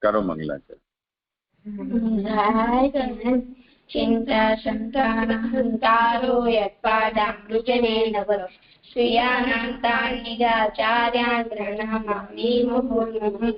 કરો મંગલાચરણ. ચિંતા સંતાનહંતારો યત્પાદામૃજને નવ શ્રિયાનાંતાન્નિજાચાર્યાन् પ્રણમામિ મુહુર્મુહુઃ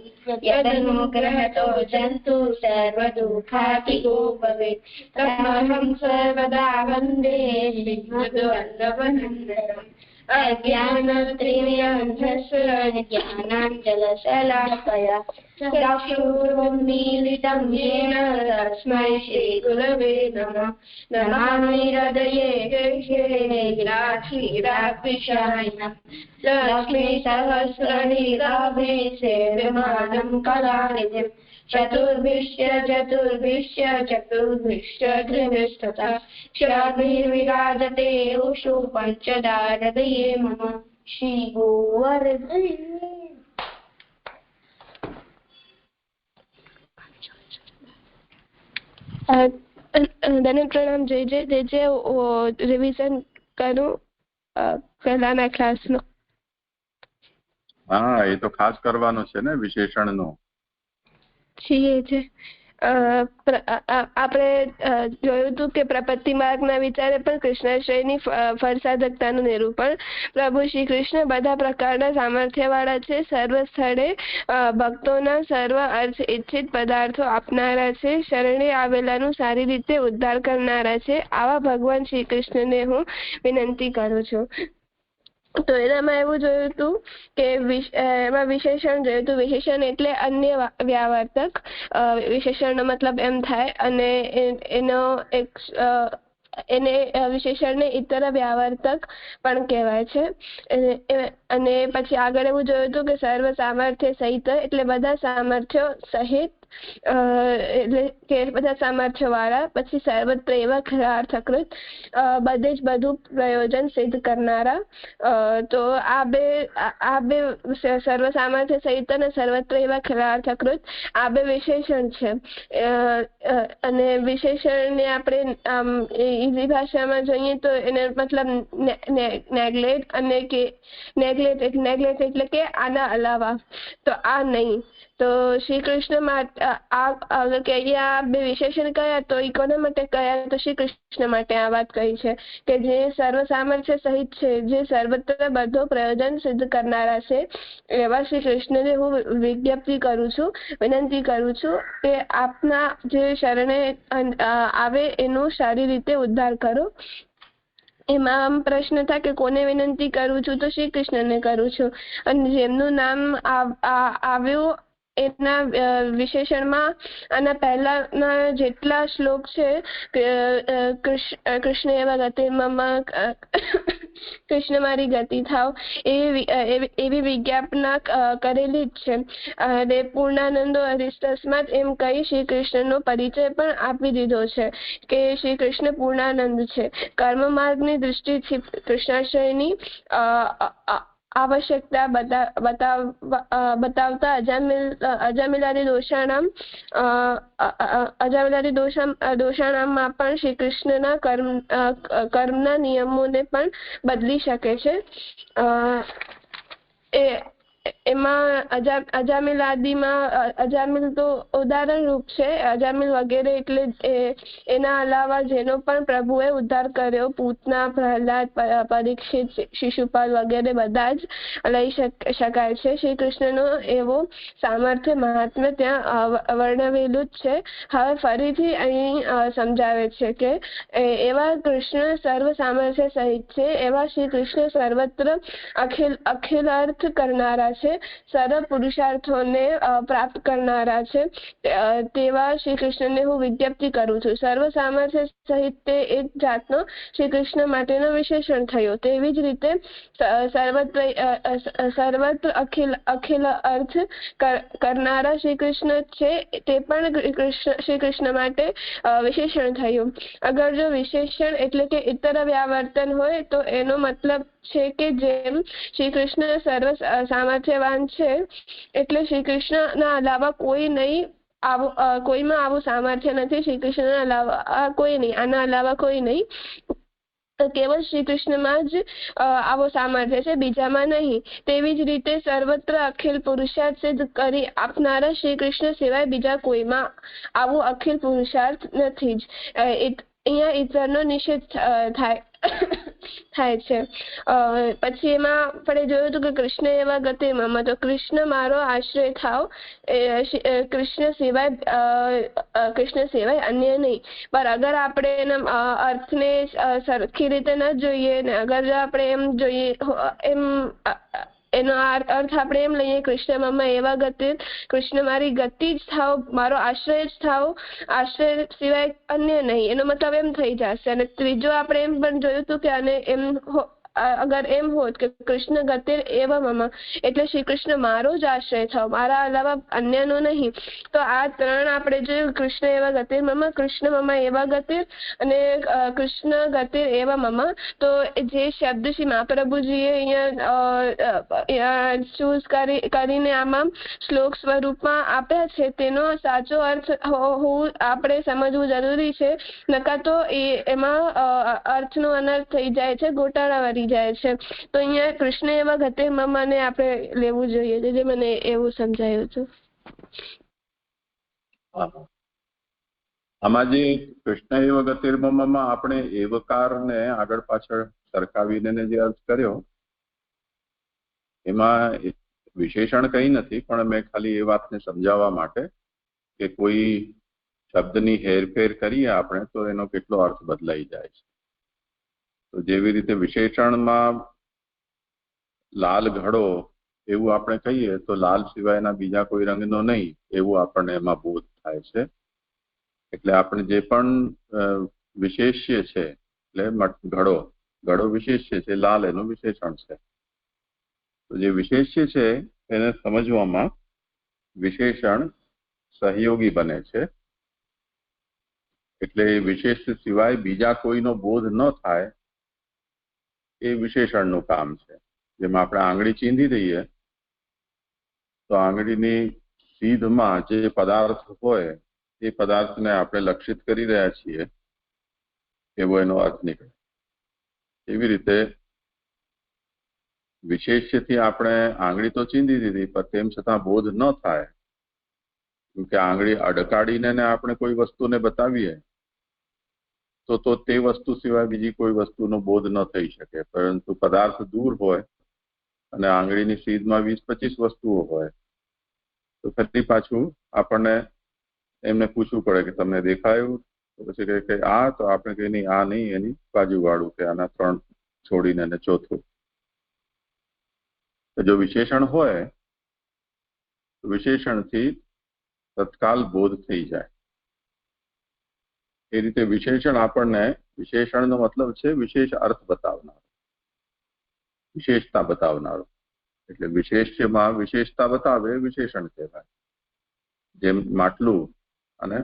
યદનુગ્રહતો જંતુ સર્વદુઃખાતિકો ભવેत् તમહં સર્વદા વંદે શ્રીમદ્વલ્લભનંદનम् અજ્ઞાનત્રિમિરન્ધસ્ય જ્ઞાનાંજલશલાકયા ચક્ષુરુન્મીલિतं येन તસ્मै શ્રીગુરવે નમઃ. નમામિ હૃદયે ગીરાક્ષીરાક્ષીશાયનम् લક્ષ્મીસહસ્રનિરાભે સેવ્યમાनं કલાનિધિम् ચતુર્ભિશ્ચ ત્રિભિષ્ટથા ક્ષાભિર્વિરાજતે ઉષુ પંચદારદયે મમ. શ્રી ગોવર્ધન. ધન્ય પ્રણામ. જય જય જય જય. રિવિઝન કરું પહેલાના ક્લાસનો. હા, એ તો ખાસ કરવાનું છે ને, વિશેષણનું. છીએ છે. આપણે જોયું હતું કે પ્રપત્તિ માર્ગના વિચારે પણ કૃષ્ણાશ્રયની ફળસાધકતાનું નિરૂપણ. પ્રભુ શ્રી કૃષ્ણ બધા પ્રકારના સામર્થ્યવાળા છે, સર્વ સ્થળે ભક્તોના સર્વ અર્થ ઇચ્છિત પદાર્થો આપનારા છે, શરણે આવેલાનું સારી રીતે ઉદ્ધાર કરનારા છે. આવા ભગવાન શ્રી કૃષ્ણને હું વિનંતી કરું છું. તો એનામાં એવું જોયું હતું કે એમાં વિશેષણ જોયું હતું. વિશેષણ એટલે અન્ય વ્યાવર્તક. વિશેષણનો મતલબ એમ થાય, અને એનો એક એને વિશેષણને ઇતર વ્યાવર્તક પણ કહેવાય છે. અને પછી આગળ એવું જોયું હતું કે સર્વ સામર્થ્ય સહિત એટલે બધા સામર્થ્યો સહિત, એટલે કે બધા સામર્થ્ય વાળા. પછી સર્વત્ર એવા ખરાર્થકૃત, બધે જ બધું પ્રયોજન સિદ્ધ કરનારા. તો આ બે સર્વ સામર્થ્ય સહિત અને સર્વત્ર એવા ખરાર્થકૃત આ બે વિશેષણ છે. અને વિશેષણને આપણે ઈઝી ભાષામાં જોઈએ તો એને મતલબ નેગ્લેક્ટ, અને કે નેગ્લેક્ટ એટલે કે આના અલાવા, તો આ નહીં. તો શ્રી કૃષ્ણ માટે કે અહીંયા બે વિશેષણ કયા, તો ઈ કોના માટે કયા, તો શ્રી કૃષ્ણ માટે આ વાત કહી છે કે જે સર્વ સામર્થ્ય સહિત છે, જે સર્વત્ર બધો પ્રયોજન સિદ્ધ કરનારા છે, એવા શ્રી કૃષ્ણને હું વિજ્ઞપ્તિ કરું છું, વિનંતી કરું છું કે આપના જે શરણે આવે એનો સારી રીતે ઉદ્ધાર કરો. એમાં પ્રશ્ન થાય કે કોને વિનંતી કરું છું, તો શ્રી કૃષ્ણને કરું છું. અને જેમનું નામ આવ્યું એના વિશેષણમાં આના પહેલાના જેટલા શ્લોક છે, કૃષ્ણ એવા ગતિમાં કૃષ્ણ મારી ગતિ થાવ, એવી વિજ્ઞાપના કરેલી જ છે. અને પૂર્ણાનંદો અરિષ્ટસમાં એમ કહી શ્રી કૃષ્ણનો પરિચય પણ આપી દીધો છે કે શ્રી કૃષ્ણ પૂર્ણાનંદ છે. કર્મ માર્ગની દૃષ્ટિથી કૃષ્ણાશ્રયની આવશ્યકતા બતાવતા અજામિલાદી દોષાણામાં પણ શ્રી કૃષ્ણના કર્મના નિયમોને પણ બદલી શકે છે. એમાં અજામિલ તો ઉદાહરણ રૂપ છે. અજામિલ વગેરે એટલે એના અલાવા જેનો પણ પ્રભુએ ઉદ્ધાર કર્યો, પૂતના, પ્રહલાદ, પરીક્ષિત, શિશુપાલ વગેરે બધા જ લઈ શકાય છે. શ્રી કૃષ્ણનો એવો સામર્થ્ય મહાત્મ્ય ત્યાં વર્ણવેલું જ છે. હવે ફરીથી અહીં સમજાવે છે કે એવા કૃષ્ણ સર્વ સામર્થ્ય સહિત છે, એવા શ્રી કૃષ્ણ સર્વત્ર અખિલ અર્થ કરનારા છે, સર્વ પુરુષાર્થોને પ્રાપ્ત કરનારા છે. તેવા શ્રી કૃષ્ણને હું વિજ્ઞપ્તિ કરું છું. સર્વ સામર્થ્ય સહિત તે એક જાતનો શ્રી કૃષ્ણ માટેનો વિશેષણ થયો. તેવી જ રીતે સર્વત્ર અખિલ અર્થ કરનારા શ્રી કૃષ્ણ છે, તે પણ શ્રી કૃષ્ણ માટે વિશેષણ થયું. અગર જો વિશેષણ એટલે કે ઇતર વ્યાવર્તન હોય તો એનો મતલબ છે કે જેમ શ્રી કૃષ્ણ સર્વ સામર્થ્યવાન છે, એટલે શ્રી કૃષ્ણના અલાવા કોઈ નહીં, કોઈમાં આવું સામર્થ્ય નથી. શ્રી કૃષ્ણના અલાવા કોઈ નહીં, આના અલાવા કોઈ નહીં. કેવળ શ્રી કૃષ્ણમાં જ આવો સામર્થ્ય છે, બીજામાં નહીં. તેવી જ રીતે સર્વત્ર અખિલ પુરુષાર્થ સિદ્ધ કરી આપનારા શ્રી કૃષ્ણ સિવાય બીજા કોઈમાં આવું અખિલ પુરુષાર્થ નથી જ. અહીંયા ઈતરનો નિષેધ થાય છે. પછી એમાં આપણે જોયું હતું કે કૃષ્ણ એવા ગતિમાં, તો કૃષ્ણ મારો આશ્રય થાવ, કૃષ્ણ સિવાય અન્ય નહીં. પર અગર આપણે એના અર્થને સરખી રીતે ન જોઈએ ને અગર જો આપણે એમ જોઈએ એનો અર્થ આપણે એમ લઈએ કૃષ્ણ મમ્મા એવા ગતિ, કૃષ્ણ મારી ગતિ જ થાવ, મારો આશ્રય જ થાવ, આશ્રય સિવાય અન્ય નહીં, એનો મતલબ એમ થઈ જશે. અને ત્રીજો આપણે એમ પણ જોયું હતું કે અને એમ અગર એમ હોત કે કૃષ્ણ ગતિર એવા મમ્મા એટલે શ્રી કૃષ્ણ મારો જ આશ્રય થાવ, મારા અલાવા અન્યનો નહીં. તો આ ત્રણ આપણે જોયું, કૃષ્ણ એવા ગતિર મમ્મા, કૃષ્ણ મમ્મા એવા ગતિર અને કૃષ્ણ ગતિર એવા મમ્મા. તો જે શબ્દ શ્રી મહાપ્રભુજીએ અહીંયા ચૂઝ કરીને આમાં શ્લોક સ્વરૂપમાં આપ્યા છે તેનો સાચો અર્થ આપણે સમજવું જરૂરી છે, નકા તો એમાં અર્થનો અનર્થ થઈ જાય છે, ગોટાળા વળી જાય છે. તો અહીંયા કૃષ્ણ એવા ગતે મમ્માને આપણે લેવું જોઈએ, જે મને એવું સમજાયું હતું. આમાં જે કૃષ્ણ એવા ગતિર મમ્મામાં આપણે એવકારને આગળ પાછળ સરખાવીને જે અર્થ કર્યો એમાં વિશેષણ કંઈ નથી, પણ મેં ખાલી એ વાતને સમજાવવા માટે કે કોઈ શબ્દની હેરફેર કરીએ આપણે તો એનો કેટલો અર્થ બદલાઈ જાય છે. તો જેવી રીતે વિશેષણમાં લાલ ઘડો એવું આપણે કહીએ તો લાલ સિવાયના બીજા કોઈ રંગનો નહીં એવું આપણને એમાં બોધ થાય છે. એટલે આપણે જે પણ વિશેષ્ય છે એટલે ઘડો વિશેષ્ય છે, લાલ એનું વિશેષણ છે. તો જે વિશેષ્ય છે એને સમજવામાં વિશેષણ સહયોગી બને છે. એટલે વિશેષ્ય સિવાય બીજા કોઈનો બોધ ન થાય એ વિશેષણનું કામ છે. જેમાં આપણે આંગળી ચીંધી દઈએ તો આંગળીની સીધમાં જે પદાર્થ હોય એ પદાર્થને આપણે લક્ષિત કરી રહ્યા છીએ એવો એનો અર્થ નીકળે. એવી રીતે વિશેષ્યથી આપણે આંગળી તો ચીંધી દીધી પણ તેમ છતાં બોધ ન થાય, કેમકે આંગળી અડકાડીને આપણે કોઈ વસ્તુને બતાવીએ તો તે વસ્તુ સિવાય બીજી કોઈ વસ્તુનો બોધ ન થઈ શકે. પરંતુ પદાર્થ દૂર હોય અને આંગળીની સીધમાં 20-25 વસ્તુઓ હોય તો ફરી પાછું આપણને એમને પૂછવું પડે કે તમને દેખાયું, તો પછી કહે કે આ, તો આપણે કહીએ નહીં આ નહીં, એની બાજુવાળું કે આના 3 છોડીને એને ચોથું. જો વિશેષણ હોય તો વિશેષણથી તત્કાલ બોધ થઈ જાય. એ રીતે વિશેષણ આપણને, વિશેષણનો મતલબ છે વિશેષ અર્થ બતાવનારો, વિશેષતા બતાવનારો. એટલે વિશેષ્યમાં વિશેષતા બતાવે વિશેષણ કહેવાય. જેમ માટલું અને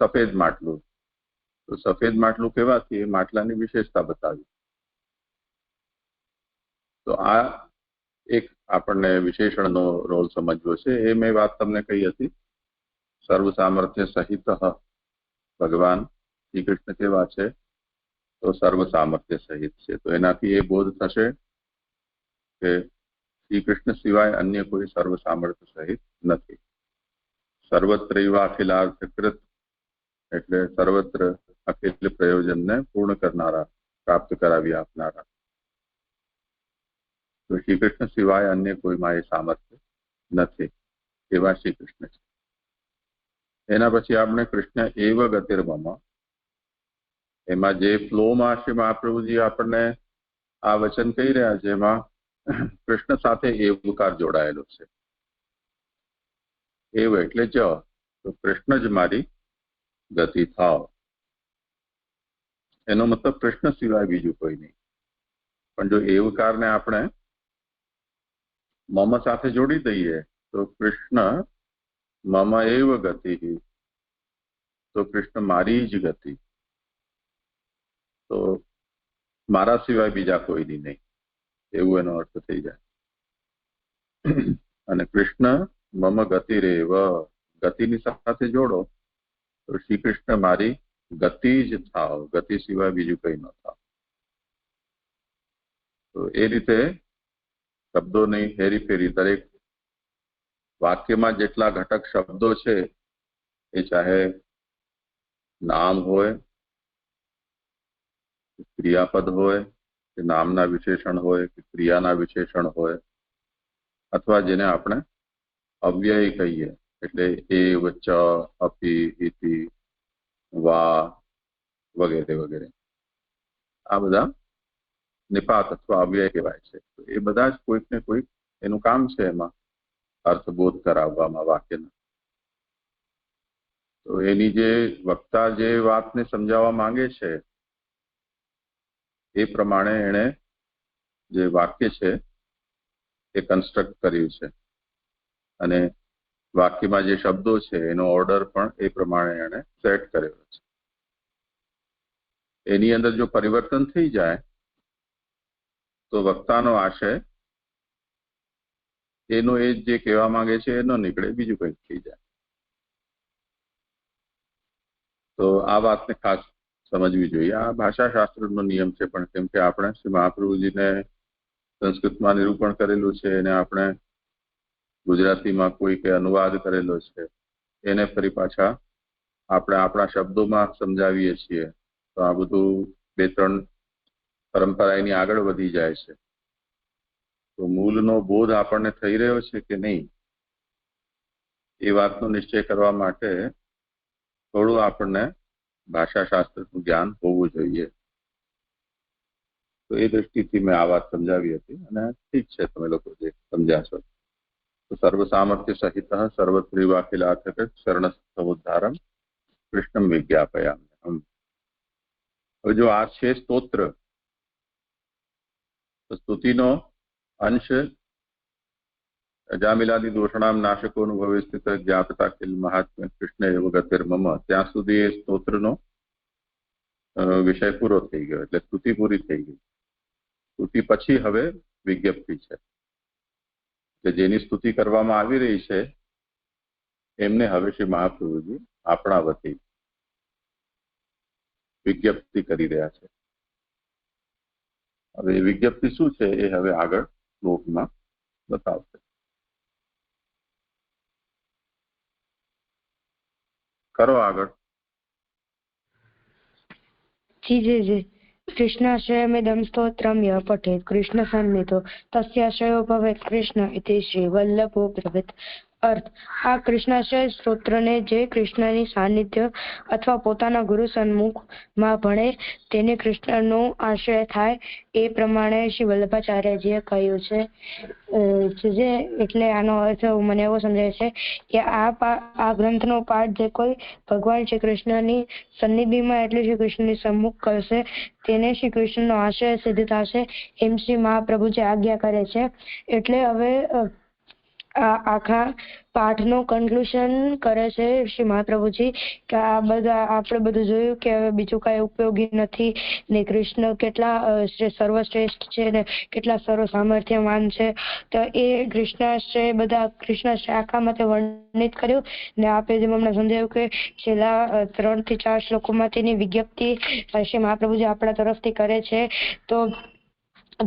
સફેદ માટલું, તો સફેદ માટલું કહેવાથી એ માટલાની વિશેષતા બતાવી. તો આ એક આપણને વિશેષણનો રોલ સમજવો છે. એ મેં વાત તમને કહી હતી. સર્વ સામર્થ્ય સહિત ભગવાન શ્રી કૃષ્ણ કેવા છે તો સર્વ સામર્થ્ય સહિત છે. તો એનાથી એ બોધ થશે કે શ્રી કૃષ્ણ સિવાય અન્ય કોઈ સર્વ સામર્થ્ય સહિત નથી. સર્વત્ર અખિલાર્થકૃત એટલે સર્વત્ર અખિલ પ્રયોજનને પૂર્ણ કરનારા, પ્રાપ્ત કરાવી આપનારા. તો શ્રી કૃષ્ણ સિવાય અન્ય કોઈમાં એ સામર્થ્ય નથી એવા શ્રી કૃષ્ણ છે. એના પછી આપણે કૃષ્ણ એવ ગતિર્મમ, એમાં જે ફ્લોમાં શ્રી મહાપ્રભુજી આપણને આ વચન કહી રહ્યા છે એમાં કૃષ્ણ સાથે એવકાર જોડાયેલો છે. એવ એટલે જ, તો કૃષ્ણ જ મારી ગતિ થાવ. એનો મતલબ કૃષ્ણ સિવાય બીજું કોઈ નહીં. પણ જો એવકારને આપણે મમ સાથે જોડી દઈએ તો કૃષ્ણ મમ એવ ગતિ, તો કૃષ્ણ મારી જ ગતિ, તો મારા સિવાય બીજા કોઈની નહીં એવું એનો અર્થ થઈ જાય. અને કૃષ્ણ મમ ગતિ રેવ, ગતિની સાથે જોડો તો શ્રી કૃષ્ણ મારી ગતિ જ થાવ, ગતિ સિવાય બીજું કઈ ન થાવ. તો એ રીતે શબ્દોની હેરીફેરી દરેક વાક્યમાં જેટલા ઘટક શબ્દો છે એ ચાહે નામ હોય, ક્રિયાપદ હોય, કે નામના વિશેષણ હોય, કે ક્રિયાના વિશેષણ હોય, અથવા જેને આપણે અવ્યય કહીએ એટલે એવ, ચ, અપી, ઇતિ, વા વગેરે વગેરે, આ બધા નિપાત અથવા અવ્યય કહેવાય છે. તો એ બધા જ કોઈક ને કોઈક એનું કામ છે એમાં અર્થબોધ કરાવવામાં વાક્યના. તો એની જે વક્તા જે વાતને સમજાવવા માંગે છે એ પ્રમાણે એણે જે વાક્ય છે એ કન્સ્ટ્રક્ટ કર્યું છે અને વાક્યમાં જે શબ્દો છે એનો ઓર્ડર પણ એ પ્રમાણે એણે સેટ કરેલો છે. એની અંદર જો પરિવર્તન થઈ જાય તો વક્તાનો આશય એનો એ જે કહેવા માંગે છે એ ન નીકળે, બીજું કંઈક થઈ જાય. તો આ વાતને ખાસ સમજવી જોઈએ. આ ભાષાશાસ્ત્રનો નિયમ છે, પણ કેમ કે આપણે શ્રી મહાપ્રભુજીને સંસ્કૃતમાં નિરૂપણ કરેલું છે એને આપણે ગુજરાતીમાં કોઈકે અનુવાદ કરેલો છે એને ફરી પાછા આપણે આપણા શબ્દોમાં સમજાવીએ છીએ. તો આ બધું 2-3 પરંપરા એની આગળ વધી જાય છે. તો મૂળનો બોધ આપણને થઈ રહ્યો છે કે નહીં એ વાતનો નિશ્ચય કરવા માટે થોડું આપણને ભાષાશાસ્ત્રનું જ્ઞાન હોવું જોઈએ. તો એ દ્રષ્ટિથી મેં આ વાત સમજાવી હતી અને ઠીક છે, તમે લોકો જે સમજ્યા છો. તો સર્વ સામર્થ્ય સહિત સર્વત્રિવાખિલાથક શરણ સમુદ્ધારમ કૃષ્ણમ વિજ્ઞાપયામ્યહમ. હવે જો આ છે સ્તોત્ર, તો સ્તુતિનો અંશ અજામિલાદી દોષણામ નાશકોનુભવે સ્થિત જ્ઞાપતા કિલ મહાત્મ્ય કૃષ્ણ એવ ગતિર્મમ, ત્યાં સુધી એ સ્તોત્રનો વિષય પૂરો થઈ ગયો, એટલે સ્તુતિ પૂરી થઈ ગઈ. સ્તુતિ પછી હવે વિજ્ઞપ્તિ છે કે જેની સ્તુતિ કરવામાં આવી રહી છે એમને હવે શ્રી મહાપ્રભુજી આપણા વતી વિજ્ઞપ્તિ કરી રહ્યા છે. હવે એ વિજ્ઞપ્તિ શું છે એ હવે આગળ શ્લોકમાં બતાવશે. કરો આગળ. જી. કૃષ્ણાશ્રયમિદં સ્તોત્રમ યઃ પઠેત કૃષ્ણ સન્નિધો તસ્યાશ્રયો ભવેત કૃષ્ણ ઇતિ શ્રી વલ્લભો બ્રવીત. અર્થ: આ કૃષ્ણાશ્રય સ્તોત્રને જે કૃષ્ણની સાનિધ્ય અથવા પોતાના ગુરુ સન્મુખમાં ભણે તેને કૃષ્ણનો આશ્રય થાય એ પ્રમાણે શ્રી વલ્લભાચાર્યજીએ કહ્યું છે. એટલે આનો અર્થ મને એવો સમજાય છે કે આ ગ્રંથનો પાઠ જે કોઈ ભગવાન શ્રી કૃષ્ણની સન્નિધિમાં એટલે શ્રી કૃષ્ણની સન્મુખ કરશે તેને શ્રી કૃષ્ણનો આશ્રય સિદ્ધ થશે એમ શ્રી મહાપ્રભુજી આજ્ઞા કરે છે. એટલે હવે આખા પાઠનો કન્ક્લુઝન કરે છે શ્રી મહાપ્રભુજી કે આ બધા આપણે બધું જોયું કે હવે બીજું કાંઈ ઉપયોગી નથી ને કૃષ્ણ કેટલા સર્વશ્રેષ્ઠ છે ને કેટલા સર્વ સામર્થ્યવાન છે. તો એ કૃષ્ણાશ્રય બધા કૃષ્ણાશ્રય આખામાં તે વર્ણિત કર્યું ને આપે જેમ હમણાં સમજાયું કે છેલ્લા 3 થી 4 શ્લોકોમાં તેની વિજ્ઞપ્તિ શ્રી મહાપ્રભુજી આપણા તરફથી કરે છે.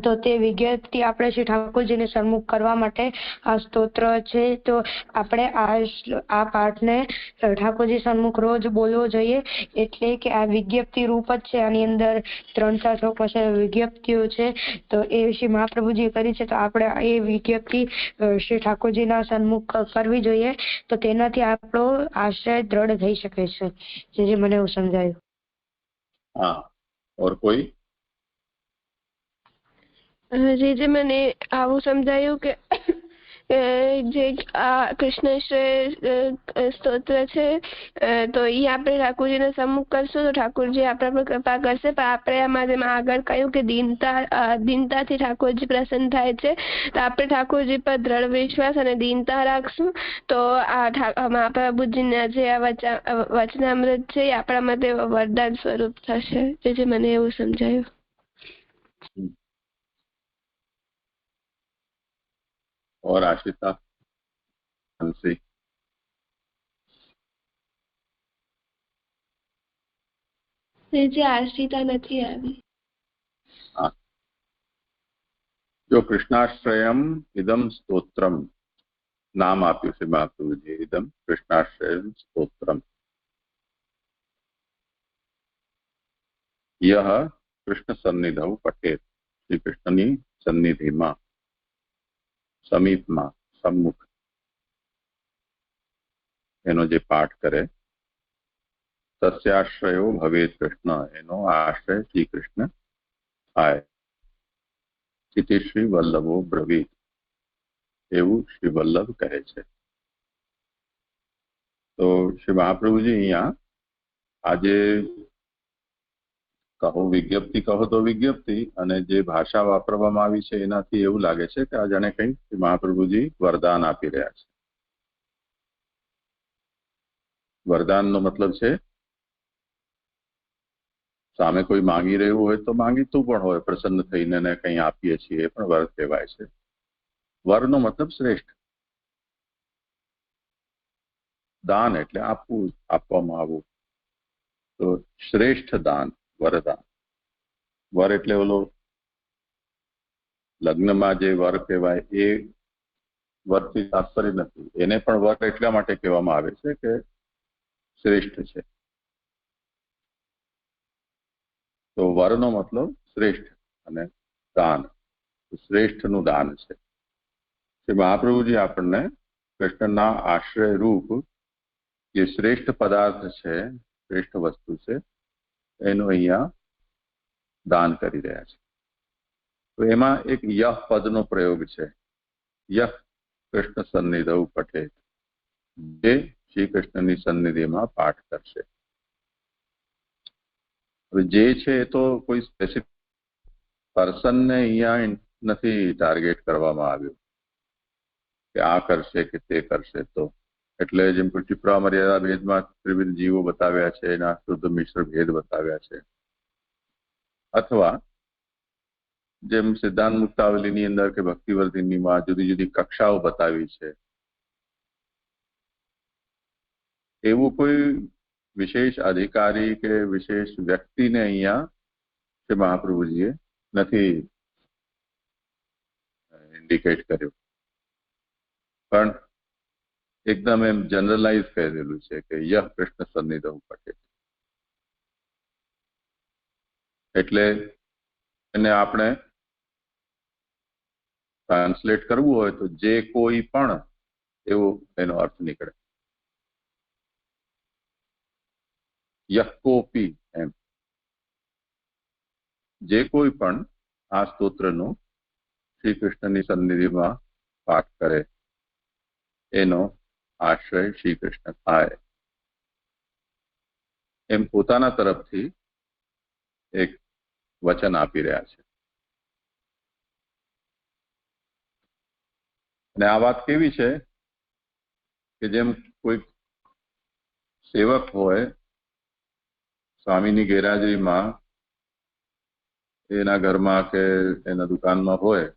તો તે વિજ્ઞપ્તિ આપણે શ્રી ઠાકોરજીને સન્મુખ કરવા માટે આ સ્તોત્ર છે. તો આપણે આ પાઠને ઠાકોરજી સન્મુખ રોજ બોલવો જોઈએ. એટલે કે આ વિજ્ઞપ્તિ રૂપ જ છે. આની અંદર 3-4 શ્લોકમાં વિજ્ઞપ્તિઓ છે. તો એ શ્રી મહાપ્રભુજીએ કરી છે. તો આપણે એ વિજ્ઞપ્તિ શ્રી ઠાકોરજીના સન્મુખ કરવી જોઈએ. તો તેનાથી આપણો આશ્રય દ્રઢ થઈ શકે છે. જે મને એવું સમજાયું. હા, ઓર કોઈ? જે મને આવું સમજાયું કે જે આ કૃષ્ણાશ્રય સ્તોત્ર છે તો એ આપણે ઠાકોરજીને સન્મુખ કરશું તો ઠાકોરજી આપણા પર કૃપા કરશે. પણ આપણે આમાં આગળ કહ્યું કે દીનતાથી ઠાકોરજી પ્રસન્ન થાય છે. તો આપણે ઠાકોરજી પર દ્રઢ વિશ્વાસ અને દીનતા રાખશું તો આ મહાપ્રભુજીના જે આ વચનામૃત છે એ આપણા માટે વરદાન સ્વરૂપ થશે. જે મને એવું સમજાયું. और आश्रिता हंसी? જે આશ્રિતા નથી આવી. हाँ, જો કૃષ્ણાશ્રયમ ઇદમ સ્તોત્રમ નામ આપ્યું છે મહાપ્રભુજી, ઇદમ કૃષ્ણાશ્રયમ સ્તોત્રમ. યહ કૃષ્ણ સન્નિધૌ પઠેત, શ્રી કૃષ્ણની સન્નિધિમાં, સમીપમાં, સમ્મુખ એનો જે પાઠ કરે, તસ્યાશ્રયો ભવેત કૃષ્ણ, એનો આશ્રય શ્રી કૃષ્ણ થાય. સ્થિતિ શ્રી વલ્લભો બ્રવીત, એવું શ્રી વલ્લભ કહે છે. તો શ્રી મહાપ્રભુજી અહીંયા આજે કહો વિજ્ઞપ્તિ કહો તો વિજ્ઞપ્તિ, અને જે ભાષા વાપરવામાં આવી છે એનાથી એવું લાગે છે કે આ જાણે કંઈક મહાપ્રભુજી વરદાન આપી રહ્યા છે. વરદાનનો મતલબ છે સામે કોઈ માંગી રહ્યું હોય તો માંગીતું પણ હોય, પ્રસન્ન થઈને એને કંઈ આપીએ છીએ એ પણ વર કહેવાય છે. વરનો મતલબ શ્રેષ્ઠ. દાન એટલે આપવું, આપવામાં આવવું. તો શ્રેષ્ઠ દાન વરદાન. વર એટલે ઓલો લગ્નમાં જે વર કહેવાય એ વરથી તાત્પર્ય નથી. એને પણ વર એટલા માટે કહેવામાં આવે છે કે શ્રેષ્ઠ છે. તો વરનો મતલબ શ્રેષ્ઠ અને દાન, શ્રેષ્ઠનું દાન છે. શ્રી મહાપ્રભુજી આપણને કૃષ્ણના આશ્રય રૂપ જે શ્રેષ્ઠ પદાર્થ છે, શ્રેષ્ઠ વસ્તુ છે, એનું અહીંયા દાન કરી રહ્યા છે. તો એમાં એક યહ પદનો પ્રયોગ છે. યહ કૃષ્ણ સન્નિધૌ પઠેત, જે શ્રી કૃષ્ણની સન્નિધિમાં પાઠ કરશે. હવે જે છે એ તો કોઈ સ્પેસિફિક પર્સનને અહીંયા નથી ટાર્ગેટ કરવામાં આવ્યું કે આ કરશે કે તે કરશે. તો એટલે જેમ ક્ષિપ્રા મર્યાદા ભેદમાં ત્રિવિધ જીવો બતાવ્યા છે, એના શુદ્ધ મિશ્ર ભેદ બતાવ્યા છે, અથવા જેમ સિદ્ધાંત મુક્તાવલીની અંદર કે ભક્તિવર્ધિનીમાં જુદી જુદી કક્ષાઓ બતાવી છે, એવું કોઈ વિશેષ અધિકારી કે વિશેષ વ્યક્તિને અહીંયા શ્રી મહાપ્રભુજીએ નથી ઇન્ડિકેટ કર્યું, પણ એકદમ એમ જનરલાઇઝ કહેલું છે કે યહ કૃષ્ણ સન્નિધૌ પઠેત. એટલે એને આપણે ટ્રાન્સલેટ કરવું હોય તો જે કોઈ પણ, એવો એનો અર્થ નીકળે. યહ કોપી, એમ જે કોઈ પણ આ સ્તોત્રનો શ્રી કૃષ્ણની સન્નિધિમાં પાઠ કરે એનો આશ્રય શ્રી કૃષ્ણ થાય, એમ પોતાના તરફથી એક વચન આપી રહ્યા છે. અને આ વાત કેવી છે કે જેમ કોઈ સેવક હોય સ્વામીની ગેરહાજરીમાં, એના ઘરમાં કે એના દુકાનમાં હોય,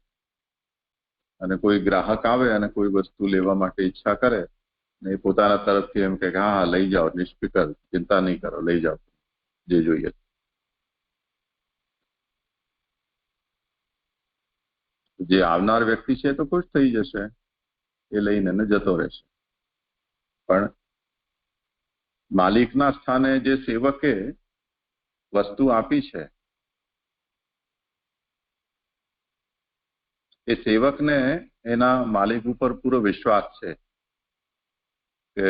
અને કોઈ ગ્રાહક આવે અને કોઈ વસ્તુ લેવા માટે ઈચ્છા કરે, ને એ પોતાના તરફથી એમ કે હા હા લઈ જાઓ, નિષ્ફિકર, ચિંતા નહીં કરો, લઈ જાઓ જે જોઈએ. જે આવનાર વ્યક્તિ છે તો ખુશ થઈ જશે, એ લઈને જતો રહેશે. પણ માલિકના સ્થાને જે સેવકે વસ્તુ આપી છે, એ સેવકને એના માલિક ઉપર પૂરો વિશ્વાસ છે કે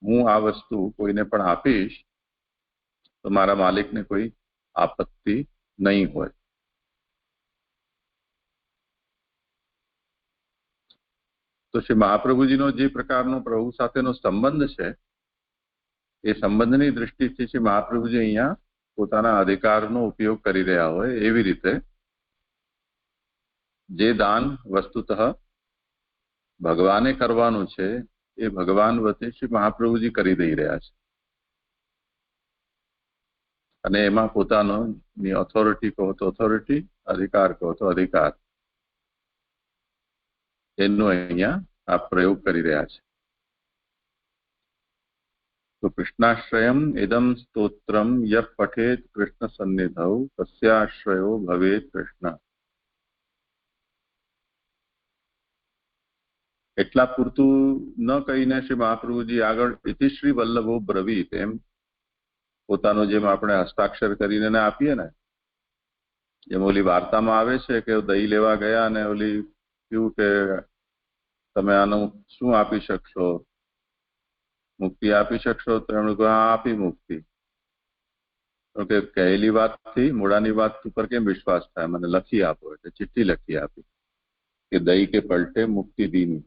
હું આ વસ્તુ કોઈને પણ આપીશ તો મારા માલિકને કોઈ આપત્તિ નહીં હોય. તો શ્રી મહાપ્રભુજીનો જે પ્રકારનો પ્રભુ સાથેનો સંબંધ છે, એ સંબંધની દૃષ્ટિથી શ્રી મહાપ્રભુજી અહીંયા પોતાના અધિકારનો ઉપયોગ કરી રહ્યા હોય એવી રીતે જે દાન વસ્તુતઃ ભગવાને કરવાનું છે એ ભગવાન વતી શ્રી મહાપ્રભુજી કરી દઈ રહ્યા છે. અને એમાં પોતાની ઓથોરિટી કહો તો ઓથોરિટી, અધિકાર કહો તો અધિકાર, એનો અહીંયા આ પ્રયોગ કરી રહ્યા છે. તો કૃષ્ણાશ્રયમ ઇદમ સ્તોત્રમ યહ પઠેત કૃષ્ણ સન્નિધૌ તસ્યાશ્રયો ભવેત કૃષ્ણ. એટલા પૂરતું ન કહીને શ્રી મહાપ્રભુજી આગળ ઇતિશ્રી વલ્લભો બ્રવીત એમ પોતાનો જેમ આપણે હસ્તાક્ષર કરીને આપીએ ને, જેમ ઓલી વાર્તામાં આવે છે કે દહીં લેવા ગયા અને ઓલી કહ્યું કે તમે આનું શું આપી શકશો, મુક્તિ આપી શકશો? તો એમણે કહ્યું હા, આપી મુક્તિ. તો કે કહેલી વાતથી મોડાની વાત ઉપર કેમ વિશ્વાસ થાય, મને લખી આપો. એટલે ચિઠ્ઠી લખી આપી કે દહીં કે પલટે મુક્તિ દીની.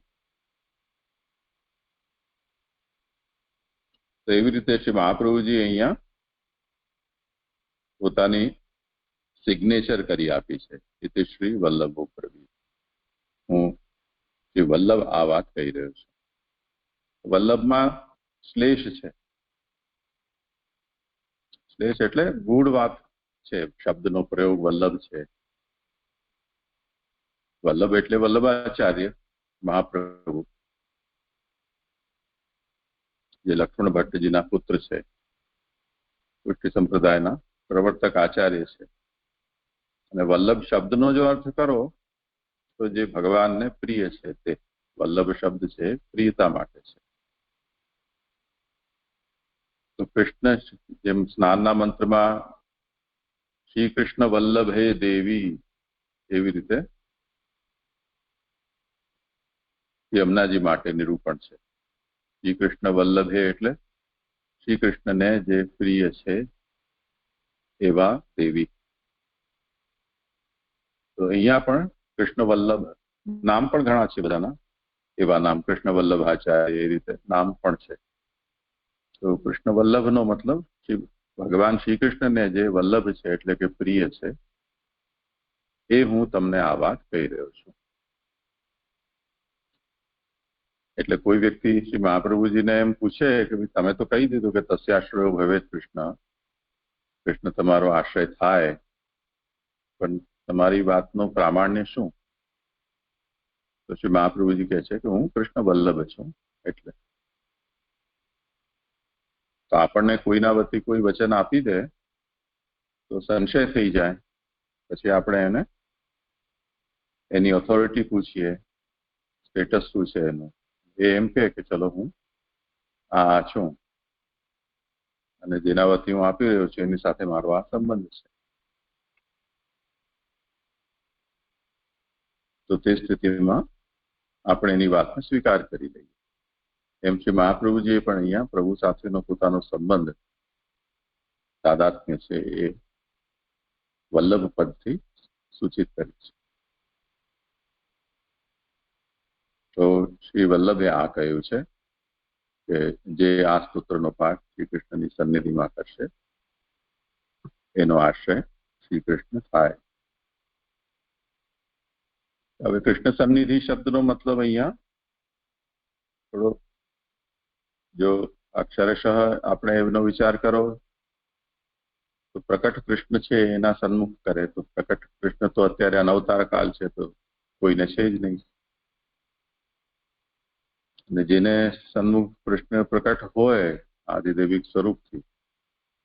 તો એવી રીતે શ્રી મહાપ્રભુજી અહીંયા પોતાની સિગ્નેચર કરી આપી છે, ઇતિશ્રી વલ્લભો બ્રવીત. હું શ્રી વલ્લભ આ વાત કહી રહ્યો છું. વલ્લભમાં શ્લેષ છે. શ્લેષ એટલે ગૂઢ વાત છે. શબ્દનો પ્રયોગ વલ્લભ છે. વલ્લભ એટલે વલ્લભાચાર્ય મહાપ્રભુ, જે લક્ષ્મણ ભટ્ટજીના પુત્ર છે, પુષ્ટિ સંપ્રદાયના પ્રવર્તક આચાર્ય છે. અને વલ્લભ શબ્દનો જો અર્થ કરો તો જે ભગવાનને પ્રિય છે તે વલ્લભ શબ્દ છે, પ્રિયતા માટે છે. તો કૃષ્ણ જેમ સ્નાનના મંત્રમાં શ્રી કૃષ્ણ વલ્લભ હે દેવી, એવી રીતે યમુનાજી માટે નિરૂપણ છે. શ્રી કૃષ્ણ વલ્લભ હે એટલે શ્રી કૃષ્ણને જે પ્રિય છે એવા દેવી. તો અહીંયા પણ કૃષ્ણ વલ્લભ નામ પણ ઘણા છે બધાના, એવા નામ કૃષ્ણ વલ્લભાચાર્ય એ રીતે નામ પણ છે. તો કૃષ્ણ વલ્લભનો મતલબ ભગવાન શ્રી કૃષ્ણને જે વલ્લભ છે એટલે કે પ્રિય છે, એ હું તમને આ વાત કહી રહ્યો છું. એટલે કોઈ વ્યક્તિ શ્રી મહાપ્રભુજીને એમ પૂછે કે તમે તો કહી દીધું કે તસ્યાશ્રયો ભવે કૃષ્ણ, કૃષ્ણ તમારો આશ્રય થાય, પણ તમારી વાતનું પ્રામાણ્ય શું? તો શ્રી મહાપ્રભુજી કહે છે કે હું કૃષ્ણ વલ્લભ છું. એટલે તો આપણને કોઈના વતી કોઈ વચન આપી દે તો સંશય થઈ જાય. પછી આપણે એને એની ઓથોરિટી પૂછીએ, સ્ટેટસ શું છે એનું. એ એમ કે ચલો હું આ છું અને જેના વતી હું આપી રહ્યો છું એની સાથે મારો આ સંબંધ છે. તો તે સ્થિતિમાં આપણે એની વાતને સ્વીકાર કરી લઈએ. એમ શ્રી મહાપ્રભુજીએ પણ અહીંયા પ્રભુ સાથેનો પોતાનો સંબંધ તાદાત્મ્ય છે એ વલ્લભ પદથી સૂચિત કરી છે. તો શ્રી વલ્લભે આ કહ્યું છે કે જે આ સ્તોત્રનો પાઠ શ્રી કૃષ્ણની સન્નિધિમાં કરશે એનો આશ્રય શ્રી કૃષ્ણ થાય. હવે કૃષ્ણ સન્નિધિ શબ્દનો મતલબ અહીંયા થોડો, જો અક્ષરશઃ આપણે એનો વિચાર કરો તો પ્રકટ કૃષ્ણ છે એના સન્મુખ કરે તો પ્રકટ કૃષ્ણ તો અત્યારે અનવતાર કાળ છે, તો કોઈને છે જ નહીં. અને જેને સન્મુખ કૃષ્ણ પ્રકટ હોય આદિદેવિક સ્વરૂપથી,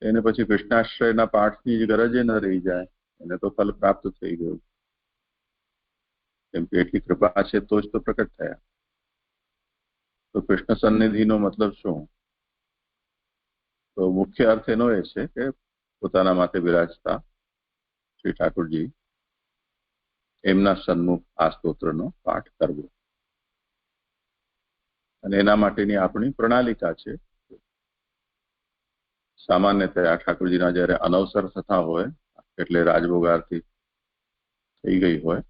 એને પછી કૃષ્ણાશ્રયના પાઠની ગરજ ન રહી જાય. એને તો ફલ પ્રાપ્ત થઈ ગયું, કેમ કે એટલી કૃપા છે તો જ તો પ્રકટ થયા. તો કૃષ્ણ સન્નિધિનો મતલબ શું? તો મુખ્ય અર્થ એનો એ છે કે પોતાના માટે બિરાજતા શ્રી ઠાકોરજી એમના સન્મુખ આ સ્તોત્રનો પાઠ કરવો. અને એના માટેની આપણી પ્રણાલિકા છે. સામાન્યતયા ઠાકોરજીના જયારે અનવસર થતા હોય, એટલે રાજભોગ આરતી થઈ ગઈ હોય,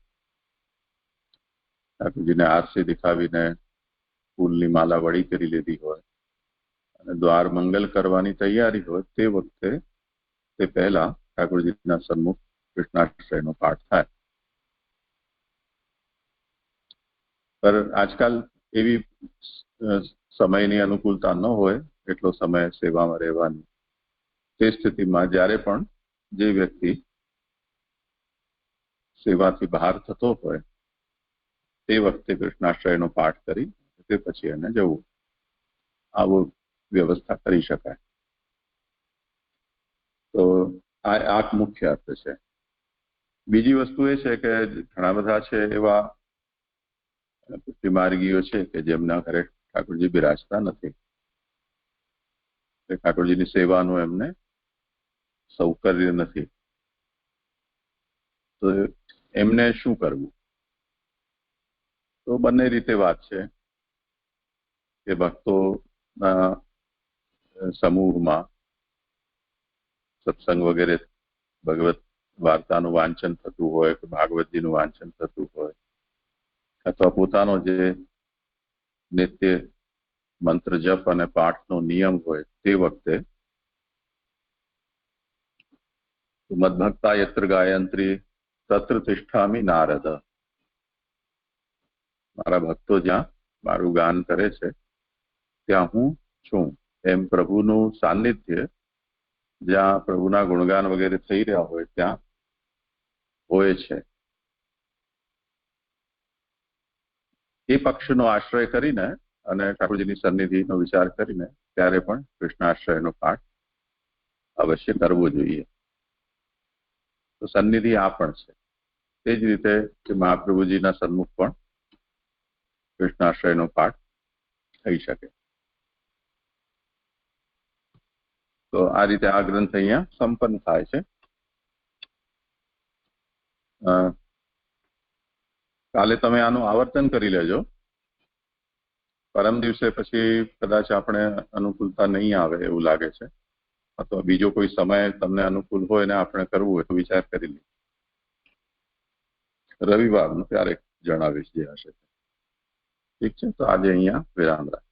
ઠાકોરજીને આરસી દેખાવીને ફૂલની માલા વળી કરી લીધી હોય અને દ્વાર મંગલ કરવાની તૈયારી હોય, તે વખતે તે પહેલા ઠાકોરજીના સન્મુખ કૃષ્ણાશ્રયનો પાઠ થાય. પર આજકાલ એવી સમયની અનુકૂળતા ન હોય, એટલો સમય સેવામાં રહેવાની. તે સ્થિતિમાં જ્યારે પણ જે વ્યક્તિ સેવાથી બહાર થતો હોય તે વખતે કૃષ્ણાશ્રયનો પાઠ કરી તે પછી એને જવું, આવું વ્યવસ્થા કરી શકાય. તો આ મુખ્ય અર્થ છે. બીજી વસ્તુ એ છે કે ઘણા બધા છે એવા પુષ્ટિ માર્ગીઓ છે કે જેમના ઘરે ઠાકોરજી બિરાજતા નથી, ઠાકોરજીની સેવાનું એમને સૌકર્ય નથી, તો એમને શું કરવું? તો બંને રીતે વાત છે કે ભક્તોના સમૂહમાં સત્સંગ વગેરે ભગવત વાર્તાનું વાંચન થતું હોય કે ભાગવતજીનું વાંચન થતું હોય, અથવા પોતાનો જે નિત્ય મંત્ર જપ અને પાઠનો નિયમ હોય તે વખતે મદભક્તા યત્ર ગાયંત્રી તત્ર તિષ્ઠામિ નારદ, મારા ભક્તો જ્યાં મારું ગાન કરે છે ત્યાં હું છું એમ પ્રભુનું સાનિધ્ય જ્યાં પ્રભુના ગુણગાન વગેરે થઈ રહ્યા હોય ત્યાં હોય છે. એ પક્ષનો આશ્રય કરીને અને ઠાકોરજીની સન્નિધિનો વિચાર કરીને ત્યારે પણ કૃષ્ણાશ્રયનો પાઠ અવશ્ય કરવો જોઈએ. તો સન્નિધિ આ પણ છે. તે જ રીતે કે મહાપ્રભુજીના સન્મુખ પણ કૃષ્ણાશ્રયનો પાઠ થઈ શકે. તો આ રીતે આ ગ્રંથ અહીંયા સંપન્ન થાય છે. કાલે તમે આનું આવર્તન કરી લેજો. પરમ દિવસે પછી કદાચ આપણે અનુકૂળતા નહીં આવે એવું લાગે છે, અથવા બીજો કોઈ સમય તમને અનુકૂળ હોય ને આપણે કરવું હોય તો વિચાર કરી લઈએ. રવિવારનું ત્યારે જણાવીશ જે હશે. ઠીક છે, તો આજે અહીંયા વિરામ રાખીએ.